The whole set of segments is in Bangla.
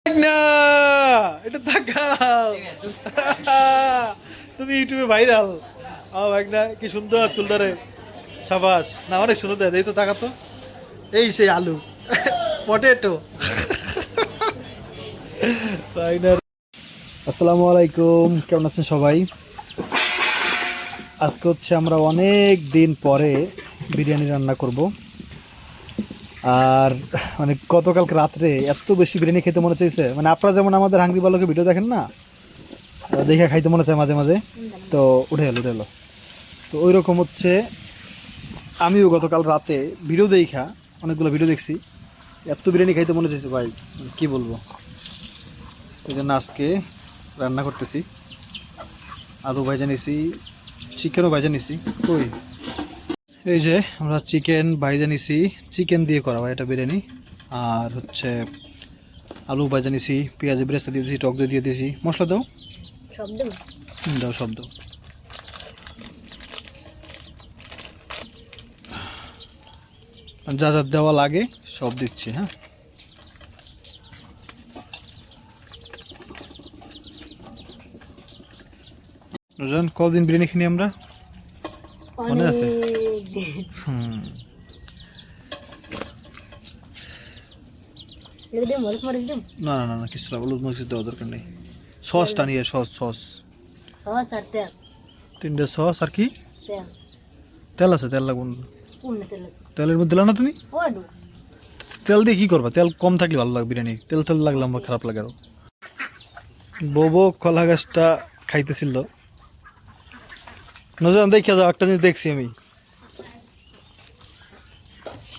না এটা তাকাও তুমি ইউটিউবে ভাইরাল না কি সুন্দর চুলদারে সাবাস না অনেক সুন্দর দেয় এই তো তাকাতো এই সেই আলু পটেটো আসসালামু আলাইকুম, কেমন আছেন সবাই? আজকে হচ্ছে আমরা অনেক দিন পরে বিরিয়ানি রান্না করব। আর মানে গতকালকে রাত্রে এত বেশি বিরিয়ানি খেতে মনে চাইছে, মানে আপনারা যেমন আমাদের হাঙ্গরি বালকে ভিডিও দেখেন না, দেখে খাইতে মনে চায় মাঝে মাঝে, তো উঠে এলো তো ওই রকম হচ্ছে আমিও গতকাল রাতে ভিডিও দেখা অনেকগুলো ভিডিও দেখছি, এত বিরিয়ানি খাইতে মনে চাইছে ভাই কি বলবো। এই জন্য আজকে রান্না করতেছি, আলু ভাজা নিছি, চিকেনও ভাজা নিছি। কই এই যে আমরা চিকেন ভাজা নিছি, চিকেন দিয়ে করা হয় এটা বিরিয়ানি। আর হচ্ছে আলু ভাজা নিছি, পেঁয়াজের বেরেস্তা দিয়ে দিয়েছি, টক দিয়ে দিয়েছি। মশলা দাও, দাও সব দাও। যা যা দেওয়া লাগে সব দিচ্ছি। হ্যাঁ, কদিন বিরিয়ানি কিনি আমরা, মনে আছে? না না না কিছু হলুদ মরিচ দেওয়া দরকার নেই। সসটা নিয়ে সস তিনটে সস আর কি তেল আছে, তেল লাগবে। তেলের মধ্যে দিলা না তুমি? তেল দিয়ে কি করবা? তেল কম থাকলে ভালো লাগে বিরিয়ানি, তেল তেল লাগলে আমার খারাপ লাগে। আরো বউ কলা গাছটা খাইতেছিল, নজর দেখে যাও, একটা জিনিস দেখছি আমি।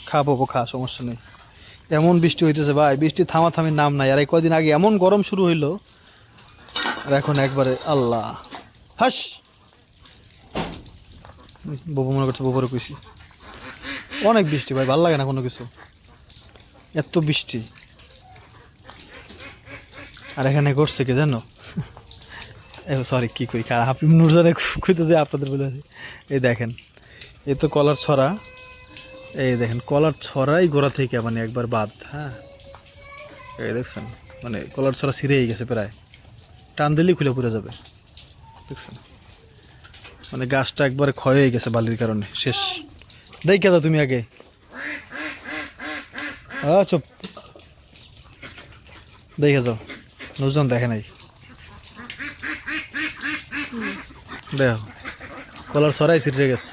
খাবো খা, সমস্যা নেই। এমন বৃষ্টি হইতেছে ভাই, বৃষ্টি থামাথামির নাম নাই। আর এই কদিন আগে এমন গরম শুরু হইলো, আর এখন একবারে আল্লাহ হাস। বাবু মনে করছে বউরে কইছি, অনেক বৃষ্টি ভাই, ভালো লাগে না কোনো কিছু, এত বৃষ্টি। আর এখানে করছে কি জানো, সরি কি কই, হাফিম নুরজানে কইতেছে আপনাদের বলে। এই দেখেন, এই তো কলার ছড়া, এই দেখেন কলার ছড়াই গোড়া থেকে মানে একবার বাদ। হ্যাঁ এই দেখছেন, মানে কলার ছড়া ছিঁড়েই গেছে, প্রায় টান দিলেই খুলে পড়ে যাবে। দেখছেন, মানে গাছটা একবারে ক্ষয় হয়ে গেছে বালির কারণে, শেষ। দেখে দাও তুমি আগে, চুপ, দেখে দাও। নুরজান দেখে নাই, দেখো কলার ছড়াই ছিঁড়ে গেছে।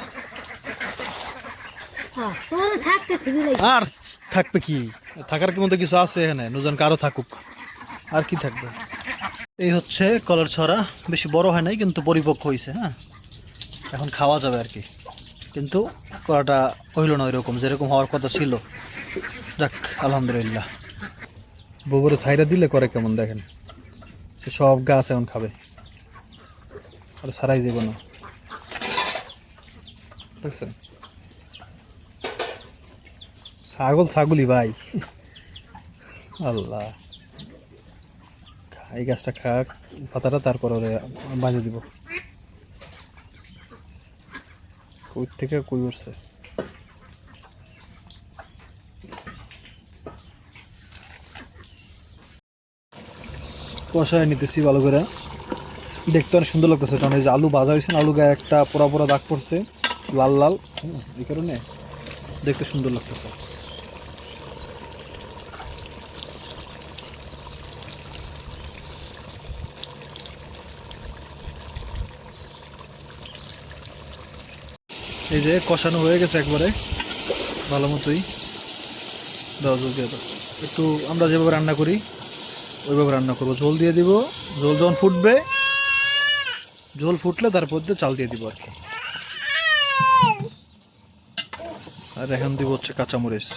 আর থাকবে কি, থাকার মতো কিছু আছে এখানে? নুরজান কারো থাকুক, আর কি থাকবে। এই হচ্ছে কলার ছড়া, বেশি বড় হয় নাই কিন্তু পরিপক্ক হয়েছে। হ্যাঁ, এখন খাওয়া যাবে আর কি, কিন্তু কলাটা হইল না ওইরকম যেরকম হওয়ার কথা ছিল। যাক আলহামদুলিল্লাহ। গোবরে ছাইরা দিলে করে কেমন দেখেন, সে সব গাছ এখন খাবে, আর ছাড়াই যাব না। দেখছেন, ছাগলই ভাই, আল্লাহ। এই গাছটা খাক পাতাটা, তারপর বাঁধে দিব। কই থেকে কই উঠছে, কষায় নিতেছি ভালো করে। দেখতে অনেক সুন্দর লাগতেছে, কারণ এই যে আলু ভাজা হয়েছে, আলু গায়ে একটা পোড়া পোড়া দাগ পড়ছে লাল লাল, এই কারণে দেখতে সুন্দর লাগতেছে। এই যে কষানো হয়ে গেছে একবারে ভালো মতোই। দাও জল দিয়ে দাও একটু, আমরা যেভাবে রান্না করি ওইভাবে রান্না করবো। ঝোল দিয়ে দিব, ঝোল যখন ফুটবে, ঝোল ফুটলে তারপর দিয়ে চাল দিয়ে দিব আর কি। আর এখন দিব হচ্ছে কাঁচামরিচ।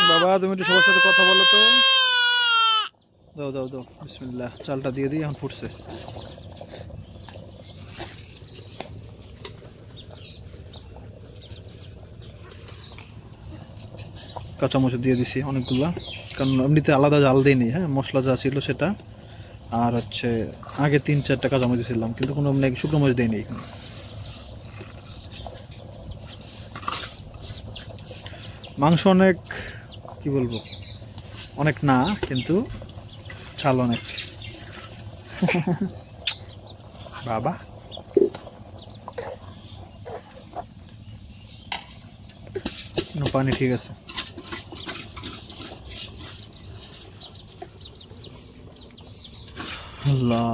বাবা তুমি একটু সবার সাথে কথা বলো তো। দাও দাও দাও, বিসমিল্লাহ। চালটা দিয়ে দিই, এখন ফুটছে। কাঁচামরিচ দিয়ে দিছি অনেকগুলা, কারণ এমনিতে আলাদা জাল দিইনি। হ্যাঁ, মশলা যা ছিল সেটা, আর হচ্ছে আগে 3-4টা কাঁচামরিচ দিয়েছিলাম, কিন্তু কোনো শুকনো মরিচ দিইনি এখানে। মাংস অনেক কি বলবো, অনেক না কিন্তু ঝাল অনেক। বাবা পানি ঠিক আছে। আল্লাহ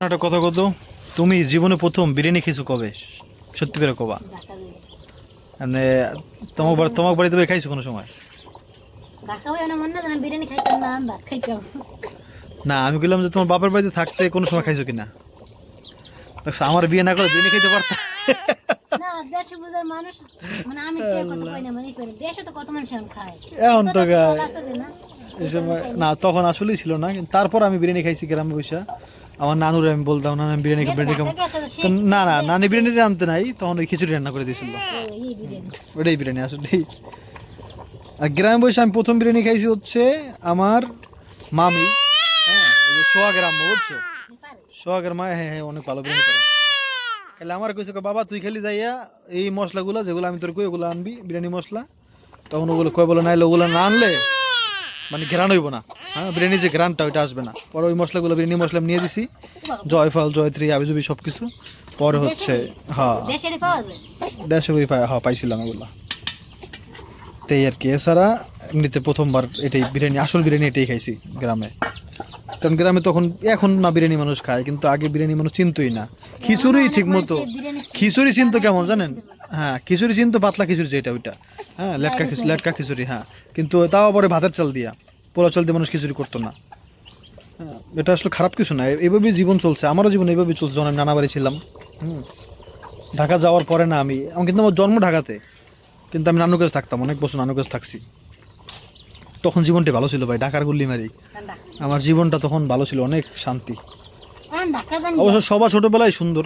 একটা কথা কত, তুমি জীবনে প্রথম বিরিয়ানি খেয়েছো কবে? সত্যি করে কবা, মানে তোমার বাড়িতে খাইছো কোনো সময়? না আমি বললাম যে তোমার বাপের বাড়িতে থাকতে কোনো সময় খাইছো কিনা। আমার বিয়ে না করে বিরিয়ানি খেতে পারতা। এখন তো না, তখন আসলেই ছিল না, তারপর আমি বিরিয়ানি খাইছি গ্রামে বসে। আমার নানুর আমি বলতাম না আমি বিরিয়ানি খাবো, না না নানি বিরিয়ানি আনতে নাই, তখন ওই খিচুড়ি রান্না করে দিয়েছিল, ওটাই বিরিয়ানি আসলেই। আর গ্রামে বসে আমি প্রথম বিরিয়ানি খাইছি হচ্ছে আমার মামি, হ্যাঁ সোহাগের আম্মা, বুঝছো, সোহাগের মা, হ্যাঁ হ্যাঁ অনেক ভালো বিরিয়ানি করে। তাহলে আমার কইছে বাবা তুই খালি যাইয়া এই মশলাগুলো যেগুলো আমি তোর কই ওগুলো আনবি বিরিয়ানি মশলা, তখন ওগুলো কয় বলে নাইলে ওগুলো না আনলে মানে ঘ্রাণ হইব না, হ্যাঁ বিরিয়ানির যে ঘ্রাণটা ওইটা আসবে না। পরে ওই মশলাগুলো বিরিয়ানি মশলা নিয়ে দিছি, জয়ফল জয়ত্রী আবিজুবি সব কিছু। পরে হচ্ছে হ্যাঁ দেশে হ্যাঁ পাইছিলাম ওগুলো, তাই আর কি। এছাড়া এমনিতে প্রথমবার এটাই বিরিয়ানি, আসল বিরিয়ানি এটাই খাইছি গ্রামে। কারণ গ্রামে তখন, এখন না বিরিয়ানি মানুষ খায়, কিন্তু আগে বিরিয়ানি মানুষ চিনতই না। খিচুড়ি ঠিক মতো, খিচুড়ি চিনতো কেমন জানেন, হ্যাঁ খিচুড়ি চিনতো পাতলা খিচুড়ি যেটা ওইটা, হ্যাঁ লেটকা খিচুড়ি, হ্যাঁ কিন্তু তাও পরে ভাতের চাল দিয়া, পোলা চাল দিয়ে মানুষ খিচুড়ি করতো না। হ্যাঁ এটা আসলে খারাপ কিছু না, এইভাবেই জীবন চলছে, আমারও জীবন এইভাবেই চলছে। যখন আমি নানা বাড়ি ছিলাম, ঢাকা যাওয়ার পরে না, আমি কিন্তু আমার জন্ম ঢাকাতে, কিন্তু আমি নানুর কাছে থাকতাম, অনেক বছর নানুর কাছে থাকছি। তখন জীবনটা ভালো ছিল ভাই, ঢাকার গুল্লি মারি আমার জীবনটা তখন ভালো ছিল, অনেক শান্তি। অবশ্য সবার ছোটবেলায় সুন্দর,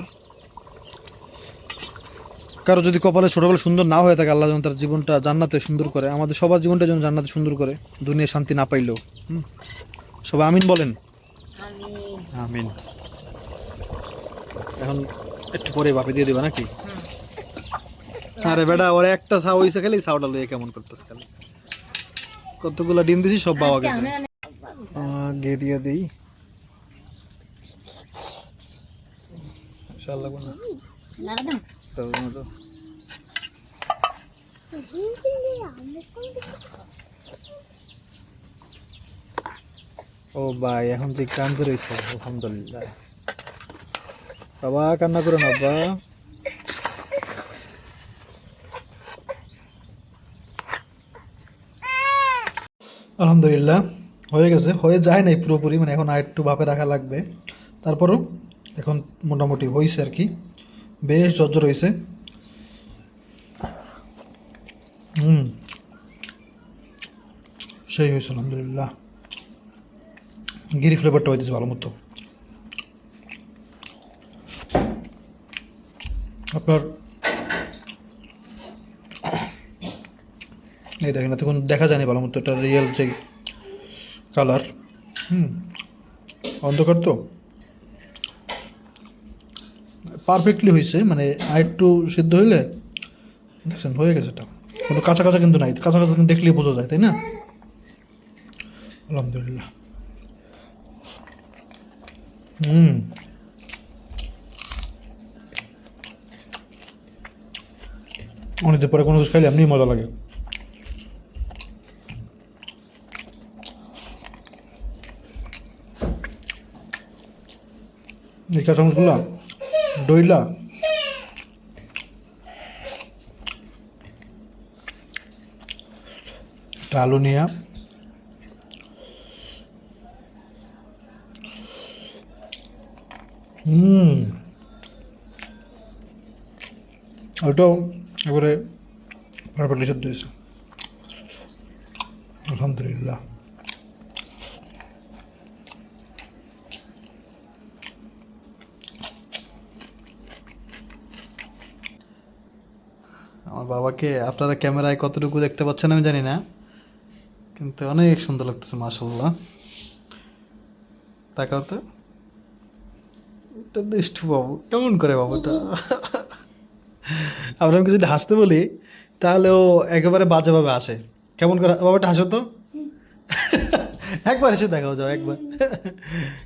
কারো যদি কপালে ছোটবেলা সুন্দর না হয়ে থাকে, আল্লাহ যেন তার জীবনটা জান্নাতে সুন্দর করে, আমাদের সবার জীবনটা যেন জান্নাতে সুন্দর করে, দুনিয়া শান্তি না পাইলেও। সবাই আমিন বলেন। আমিন। এখন একটু পরে বাপে দিয়ে দিবা নাকি? আরে বেটা ওরা একটা ছাও হইছে, খালি ছাওটা লইয়ে কেমন করতেছ, খালি কতগুলা ডিম দিছি সব পাওয়া গেছে, আগে দিয়ে দিই। ইনশাআল্লাহ কোন ও ভাই এখন যে ক্লান্ত রয়েছে, আলহামদুলিল্লাহ। বাবা কান্না করো না বাবা। আলহামদুলিল্লাহ হয়ে গেছে, হয়ে যায় নাই পুরোপুরি, মানে এখন আর একটু ভাপে রাখা লাগবে, তারপরও এখন মোটামুটি হয়েছে আর কি, বেশ জর্জর হয়েছে। সেই হয়েছে আলহামদুলিল্লাহ, গিরি ফ্লেভারটা হইতেছে ভালো মতো। আপনার এই দেখেন তখন দেখা যায়নি ভালো মতো, এটা রিয়েল যে কালার, অন্ধকার তো পারফেক্টলি হয়েছে, মানে আর একটু সিদ্ধ হইলে দেখছেন হয়ে গেছে, এটা কোনো কাঁচা কাঁচা কিন্তু নাই, কাঁচা কাঁচা কিন্তু দেখলেই বোঝা যায়, তাই না? আলহামদুলিল্লাহ। অনেকদিন পরে কোনো কিছু খাইলে এমনি মজা লাগে। এই চা চামচগুলা ডইলা আলু নিয়া ওটাও এবারে পারফেক্টলি সেদ্ধ হয়েছে আলহামদুলিল্লাহ। আমার বাবাকে আপনারা ক্যামেরায় কতটুকু দেখতে পাচ্ছেন আমি জানি না, কিন্তু অনেক সুন্দর লাগতেছে মাশাআল্লাহ। তাকাও তো, এটা দুষ্টু বাবু, কেমন করে বাবুটা। আমরা ওকে যদি হাসতে বলি তাহলে ও একেবারে বাজেভাবে আসে। কেমন করে বাবাটা হাসো তো, একবার এসে দেখাও যাও একবার।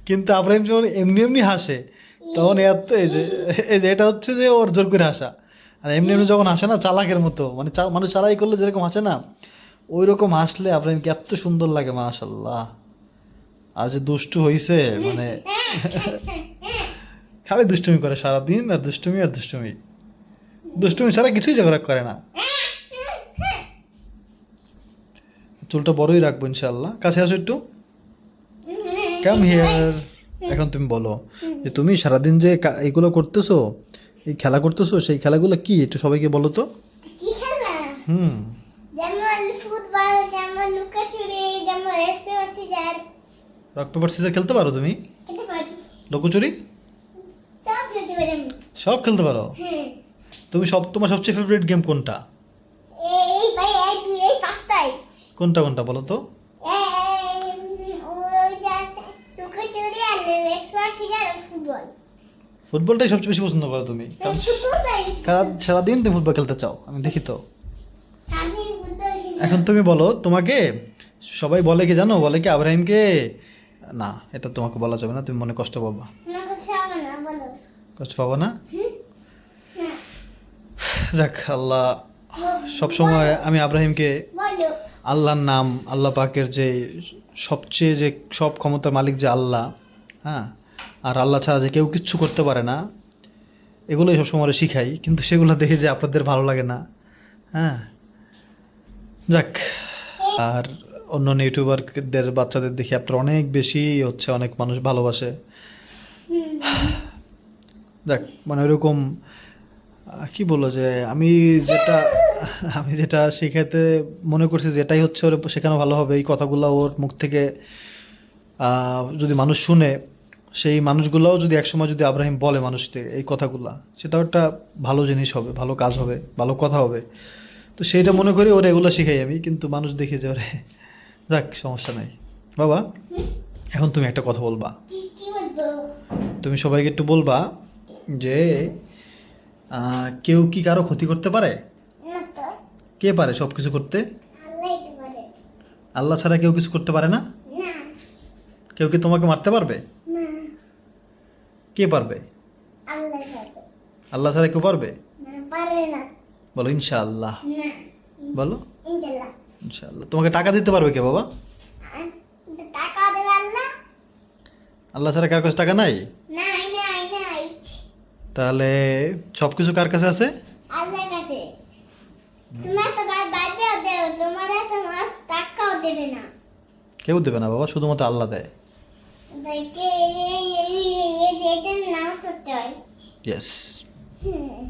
কিন্তু আব্রাহিম যখন এমনি এমনি হাসে তখন এত এই যে এটা হচ্ছে যে ওর জোর করে হাসা। আর এমনি এমনি যখন হাসে না চালাকের মতো, মানে মানুষ চালাই করলে যেরকম হাসে না ওই রকম হাসলে আব্রাহিমকে এত সুন্দর লাগে মাশাল্লাহ। আর যে দুষ্টু হইছে মানে খালি দুষ্টুমি করে সারাদিন, আর দুষ্টুমি আর দুষ্টুমি, দুষ্টুমি ছাড়া কিছুই ঝগড়া করে না। চুলটা বড়ই রাখবো ইনশাল্লাহ। কাছে আসো একটু, কাম হিয়ার। এখন তুমি বলো যে তুমি সারাদিন যে এইগুলো করতেছো, এই খেলা করতেছো, সেই খেলাগুলো কি একটু সবাইকে বলো তো। কি খেলা? হুম, যেমন ফুটবল, যেমন লুকোচুরি, যেমন race paper scissor. Rock paper scissor খেলতে পারো তুমি? খেলতে পারি। লুকোচুরি সব খেলতে পারি আমি। সব খেলতে পারো? হ্যাঁ। তুমি তোমার সবচেয়ে ফেভারিট গেম কোনটা? এই ভাই এই দুই এই পাঁচটাই। কোনটা কোনটা বলো তো। ওই যে আছে লুকোচুরি আর রেস পেপার সিজার আর ফুটবল। ফুটবলটাই সবচেয়ে বেশি পছন্দ করো তুমি, কারণ ফুটবলটাই সারাদিন তুমি ফুটবল খেলতে চাও, আমি দেখি তো। সারাদিন ফুটবল খেলি। এখন তুমি বলো, তোমাকে সবাই বলে কি জানো, বলে কি আব্রাহিমকে, না এটা তোমাকে বলা যাবে না, তুমি মনে কষ্ট পাবা। না কথা হবে না, বলো। কষ্ট পাবা না? না, যাক, আল্লাহ সবসময় আমি আব্রাহিমকে বলো। আল্লাহর নাম, আল্লাহ পাকের যে সবচেয়ে যে সব ক্ষমতার মালিক যে আল্লাহ, হ্যাঁ, আর আল্লাহ ছাড়া যে কেউ কিচ্ছু করতে পারে না, এগুলোই সবসময় শিখাই, কিন্তু সেগুলো দেখে যে আপনাদের ভালো লাগে না। হ্যাঁ, যাক। আর অন্য ইউটিউবারদের বাচ্চাদের দেখি আপনার অনেক বেশি হচ্ছে, অনেক মানুষ ভালোবাসে। যাক, মানে ওইরকম কি বললো যে আমি যেটা শেখাতে মনে করছি যেটাই হচ্ছে ওর শেখানো ভালো হবে, এই কথাগুলো ওর মুখ থেকে যদি মানুষ শুনে, সেই মানুষগুলোও যদি একসময় যদি আব্রাহিম বলে মানুষকে এই কথাগুলা, সেটাও একটা ভালো জিনিস হবে, ভালো কাজ হবে, ভালো কথা হবে। তো সেইটা মনে করি ওরা এগুলো শিখাই আমি, কিন্তু মানুষ দেখে যে ওরে, যাক সমস্যা নাই বাবা। এখন তুমি একটা কথা বলবা, কি বলবো? তুমি সবাইকে একটু বলবা যে কেউ কি কারো ক্ষতি করতে পারে? না তো, কে পারে সব কিছু করতে? আল্লাহই তো পারে। আল্লাহ ছাড়া কেউ কিছু করতে পারে না? না, কেউ কি তোমাকে মারতে পারবে? না, কে পারবে? আল্লাহ পারে। আল্লাহ ছাড়া কেউ পারবে? না, পারবে না। বলো ইনশাআল্লাহ। না, বলো ইনশাআল্লাহ। ইনশাআল্লাহ। তোমাকে টাকা দিতে পারবে কে বাবা? টাকা দেবে আল্লাহ? আল্লাহ ছাড়া কার কাছে টাকা নাই? নাই, নাই, নাই। তাহলে সব কিছু কার কাছে আছে? আল্লাহর কাছে। তোমার তো বাইবেও দেও, তোমার তো মাস টাকাও দেবে না। কেউ দেবে না বাবা, শুধুমাত্র আল্লাহ দেয়। দেখে এই যে নামাজ পড়তে হয়। ইয়েস। হুম।